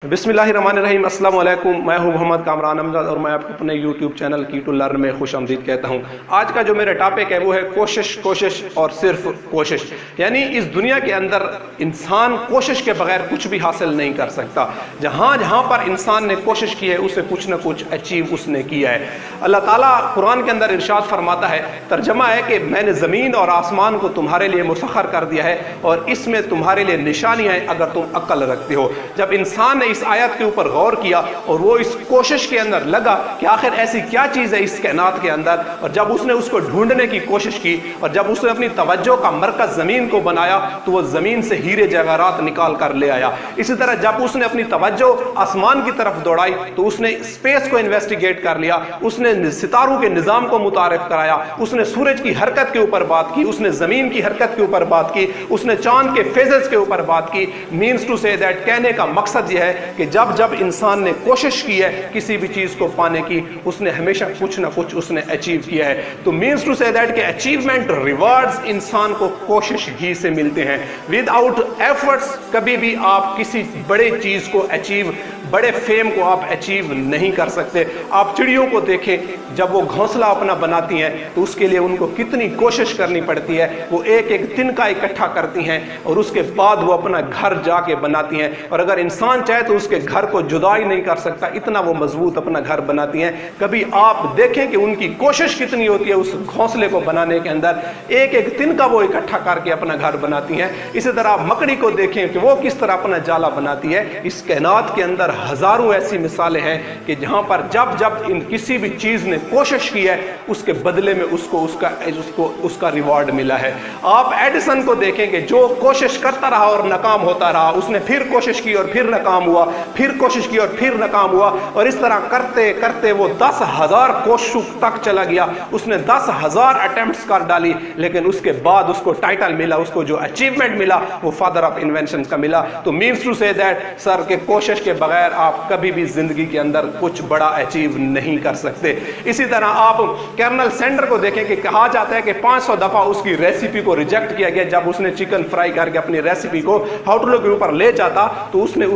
بسم اللہ الرحمن الرحیم۔ السلام علیکم، میں ہوں محمد کامران امجد اور میں آپ کو اپنے یوٹیوب چینل کی ٹو لرن میں خوش آمدید کہتا ہوں۔ آج کا جو میرا ٹاپک ہے وہ ہے کوشش اور صرف کوشش، یعنی اس دنیا کے اندر انسان کوشش کے بغیر کچھ بھی حاصل نہیں کر سکتا۔ جہاں پر انسان نے کوشش کی ہے اسے کچھ نہ کچھ اچیو اس نے کیا ہے۔ اللہ تعالیٰ قرآن کے اندر ارشاد فرماتا ہے، ترجمہ ہے کہ میں نے زمین اور آسمان کو تمہارے لیے مسخر کر دیا ہے اور اس میں تمہارے لیے نشانیاں ہیں اگر تم عقل رکھتے ہو۔ جب انسان نے اس آیت کے اوپر غور کیا اور وہ اس کوشش کے اندر لگا کہ آخر ایسی کیا چیز ہے اس کائنات کے اندر، اور جب اس نے اس کو ڈھونڈنے کی کوشش کی اور جب اس نے اپنی توجہ کا مرکز زمین کو بنایا تو وہ زمین سے ہیرے جواہرات نکال کر لے آیا۔ اسی طرح جب اس نے اپنی توجہ آسمان کی طرف دوڑائی تو اس نے اسپیس کو انویسٹیگیٹ کر لیا، اس نے ستاروں کے نظام کو متعارف کرایا، اس نے سورج کی حرکت کے اوپر بات کی، اس نے زمین کی حرکت کے اوپر بات کی، اس نے چاند کے فیزز کے اوپر بات کی۔ مینس ٹو سے دیٹ، کہنے کا مقصد یہ ہے کہ جب انسان نے کوشش کی ہے کسی بھی چیز کو پانے کی، اس نے ہمیشہ کچھ نہ کچھ اس نے اچیو کیا ہے۔ تو مینس ٹو سے دیٹ کہ اچیومنٹ ریوارڈز انسان کو کوشش ہی سے ملتے ہیں۔ ود آؤٹ ایفرٹس کبھی بھی آپ کسی بڑے چیز کو اچیو، بڑے فیم کو آپ اچیو نہیں کر سکتے۔ آپ چڑیوں کو دیکھیں، جب وہ گھونسلہ اپنا بناتی ہیں تو اس کے لیے ان کو کتنی کوشش کرنی پڑتی ہے۔ وہ ایک تنکا اکٹھا کرتی ہیں اور اس کے بعد وہ اپنا گھر جا کے بناتی ہیں، اور اگر انسان چاہے تو اس کے گھر کو جدا ہی نہیں کر سکتا، اتنا وہ مضبوط اپنا گھر بناتی ہیں۔ کبھی آپ دیکھیں کہ ان کی کوشش کتنی ہوتی ہے اس گھونسلے کو بنانے کے اندر، ایک تنکا وہ اکٹھا کر کے اپنا گھر بناتی ہیں۔ اسی طرح آپ مکڑی کو دیکھیں کہ وہ کس طرح اپنا جالا بناتی ہے۔ اس کائنات کے اندر ہزاروں ایسی مثالیں ہیں کہ جہاں پر جب ان کسی بھی چیز نے کوشش کی ہے اس کے بدلے میں اس کا ریوارڈ ملا ہے۔ آپ ایڈیسن کو دیکھیں کہ جو کوشش کرتا رہا اور ناکام ہوتا رہا، اس نے پھر کوشش کی اور پھر ناکام ہوا، پھر کوشش کی اور پھر ناکام ہوا، اور اس طرح کرتے کرتے وہ 10,000 کوششوں تک چلا گیا۔ اس نے 10,000 اٹیمپٹس کر ڈالی، لیکن اس کے بعد اس کو ٹائٹل ملا، اس کو جو اچیومنٹ ملا وہ فادر آف انوینشن کا ملا۔ تو مینس ٹو سے دیٹ سر کہ کوشش کے بغیر آپ کبھی بھی زندگی کے اندر کچھ بڑا اچیو نہیں کر سکتے۔ اسی طرح آپ کرنل سینڈر کو دیکھیں کہ کہا جاتا ہے کہ 500 دفعہ اس کی ریسیپی کو ریجیکٹ کیا گیا۔ جب اس نے چکن فرائی کر کے اپنی ریسیپی کو ہوٹلوں کے اوپر لے جاتا تو اس نے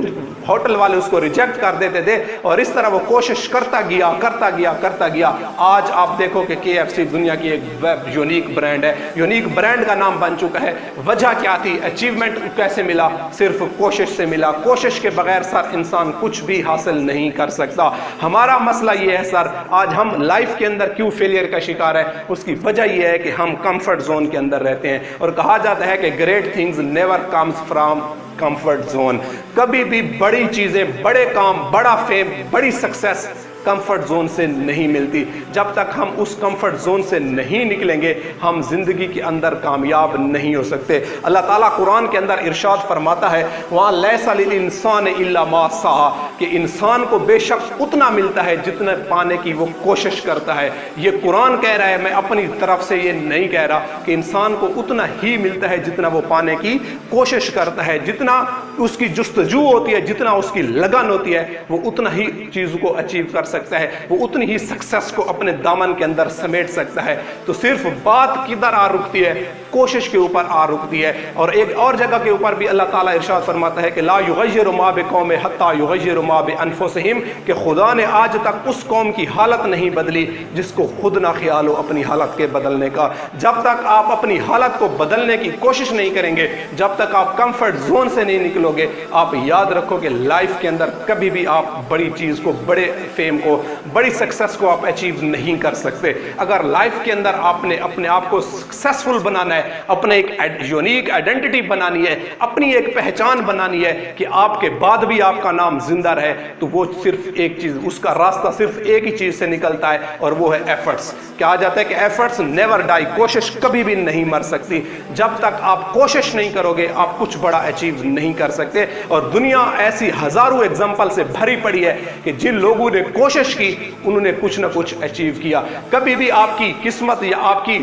ہوٹل والے اس کو ریجیکٹ کر دیتے تھے، اور اس طرح وہ کوشش کرتا گیا۔ آج آپ دیکھو کہ KFC دنیا کی ایک یونیک برانڈ ہے، یونیک برانڈ کا نام بن چکا ہے۔ وجہ کیا تھی؟ اچیومنٹ کیسے ملا؟ صرف کوشش سے ملا۔ کوشش کے بغیر سر انسان کچھ بھی حاصل نہیں کر سکتا۔ ہمارا مسئلہ یہ ہے سر، آج ہم لائف کے اندر کیوں فیلئر کا شکار ہے؟ اس کی وجہ یہ ہے کہ ہم کمفرٹ زون کے اندر رہتے ہیں، اور کہا جاتا ہے کہ great things never comes from comfort zone. کبھی بھی بڑی چیزیں، بڑے کام، بڑا فیم، بڑی سکسیس کمفرٹ زون سے نہیں ملتی۔ جب تک ہم اس کمفرٹ زون سے نہیں نکلیں گے ہم زندگی کے اندر کامیاب نہیں ہو سکتے۔ اللہ تعالیٰ قرآن کے اندر ارشاد فرماتا ہے، وَأَن لَيْسَ لِلْإِنسَانِ إِلَّا مَا سَعَىٰ، کہ انسان کو بے شک اتنا ملتا ہے جتنا پانے کی وہ کوشش کرتا ہے۔ یہ قرآن کہہ رہا ہے، میں اپنی طرف سے یہ نہیں کہہ رہا، کہ انسان کو اتنا ہی ملتا ہے جتنا وہ پانے کی کوشش کرتا ہے۔ جتنا اس کی جستجو ہوتی ہے، جتنا اس کی لگن ہوتی ہے، وہ اتنا ہی چیز کو اچیو کر سکتا ہے، وہ اتنی ہی سکسیس کو اپنے دامن کے اندر سمیٹ سکتا ہے۔ تو صرف بات کدھر آ رکتی ہے؟ کوشش کے اوپر آ رکتی ہے۔ اور ایک اور جگہ کے اوپر بھی اللہ تعالیٰ ارشاد فرماتا ہے کہ لا یغیر ما بقوم حتی یغیر ما بانفسہم، کہ خدا نے آج تک اس قوم کی حالت نہیں بدلی جس کو خود نہ خیال ہو اپنی حالت کے بدلنے کا۔ جب تک آپ اپنی حالت کو بدلنے کی کوشش نہیں کریں گے، جب تک آپ کمفرٹ زون سے نہیں نکلو گے، آپ یاد رکھو کہ لائف کے اندر کبھی بھی آپ بڑی چیز کو، بڑے فیم کو، بڑی سکسیس کو آپ اچیو نہیں کر سکتے۔ اگر لائف کے اندر آپ نے اپنے آپ کو سکسیسفل بنانا ہے، اپنے ایک یونیک آئیڈینٹی بنانی ہے، اپنی ایک پہچان بنانی ہے کہ آپ کے بعد بھی آپ کا نام زندہ رہے، تو وہ صرف ایک چیز، اس کا راستہ صرف ایک ہی چیز سے نکلتا ہے، اور وہ ہے ایفرٹس۔ کہا جاتا ہے کہ ایفرٹس نیور ڈائی، کوشش کبھی بھی نہیں مر سکتی۔ جب تک آپ کوشش نہیں کرو گے آپ کچھ بڑا اچیو نہیں کر سکتے۔ اور دنیا ایسی ہزاروں ایگزامپل سے بھری پڑی ہے کہ جن لوگوں نے کوشش کی انہوں نے کچھ نہ کچھ اچیو کیا۔ کبھی بھی آپ کی قسمت یا آپ کی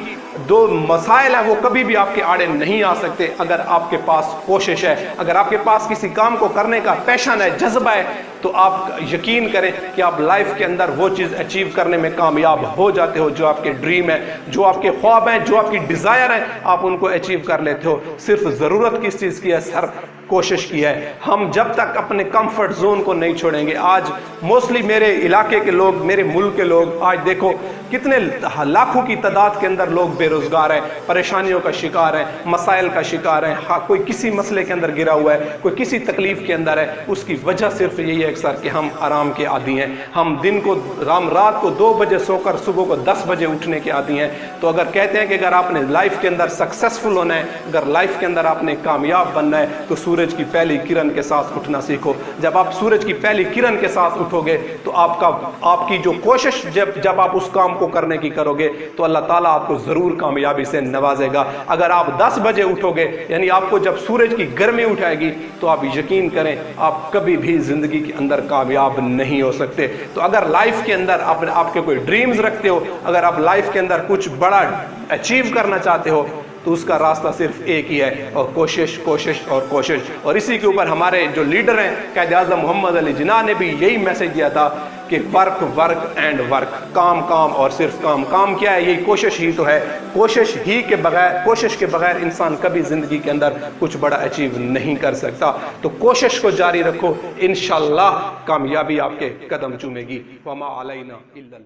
دو مسائل ہیں وہ کبھی بھی آپ کے آڑے نہیں آ سکتے اگر آپ کے پاس کوشش ہے، اگر آپ کے پاس کسی کام کو کرنے کا پیشن ہے، جذبہ ہے، تو آپ یقین کریں کہ آپ لائف کے اندر وہ چیز اچیو کرنے میں کامیاب ہو جاتے ہو جو آپ کے ڈریم ہے، جو آپ کے خواب ہیں، جو آپ کی ڈیزائر ہیں، آپ ان کو اچیو کر لیتے ہو۔ صرف ضرورت کس چیز کی ہے؟ سر کوشش کی ہے۔ ہم جب تک اپنے کمفرٹ زون کو نہیں چھوڑیں گے، آج موسٹلی میرے علاقے کے لوگ، میرے ملک کے لوگ، آج دیکھو کتنے لاکھوں کی تعداد کے اندر لوگ بے روزگار ہیں، پریشانیوں کا شکار ہیں، مسائل کا شکار ہیں، کوئی کسی مسئلے کے اندر گرا ہوا ہے، کوئی کسی تکلیف کے اندر ہے۔ اس کی وجہ صرف یہی ہے اکثر کہ ہم آرام کے عادی ہیں، ہم رات کو 2 بجے سو کر صبح کو 10 بجے اٹھنے کے عادی ہیں۔ تو اگر کہتے ہیں کہ اگر آپ نے لائف کے اندر سکسیسفل ہونا ہے، اگر لائف کے اندر آپ نے کامیاب بننا ہے، تو سورج کی پہلی کرن کے ساتھ اٹھنا سیکھو۔ جب آپ سورج کی پہلی کرن کے ساتھ اٹھو گے تو آپ کی جو کوشش جب آپ اس کام کو کرنے کی کرو گے تو اللہ تعالیٰ آپ کو ضرور کامیابی سے نوازے گا۔ اگر آپ 10 بجے اٹھو گے، یعنی آپ کو جب سورج کی گرمی اٹھائے گی، تو آپ یقین کریں آپ کبھی بھی زندگی کے اندر کامیاب نہیں ہو سکتے۔ تو اگر لائف کے اندر آپ کے کوئی ڈریمز رکھتے ہو، اگر آپ لائف کے اندر کچھ بڑا اچیو کرنا چاہتے ہو، تو اس کا راستہ صرف ایک ہی ہے، اور کوشش کوشش اور کوشش۔ اور اسی کے اوپر ہمارے جو لیڈر ہیں قائد اعظم محمد علی جناح نے بھی یہی میسج دیا تھا کہ ورک ورک اینڈ ورک، کام کام اور صرف کام۔ کام کیا ہے؟ یہی کوشش ہی تو ہے۔ کوشش کے بغیر انسان کبھی زندگی کے اندر کچھ بڑا اچیو نہیں کر سکتا۔ تو کوشش کو جاری رکھو، انشاءاللہ کامیابی آپ کے قدم چومے گی۔ وما علینا الا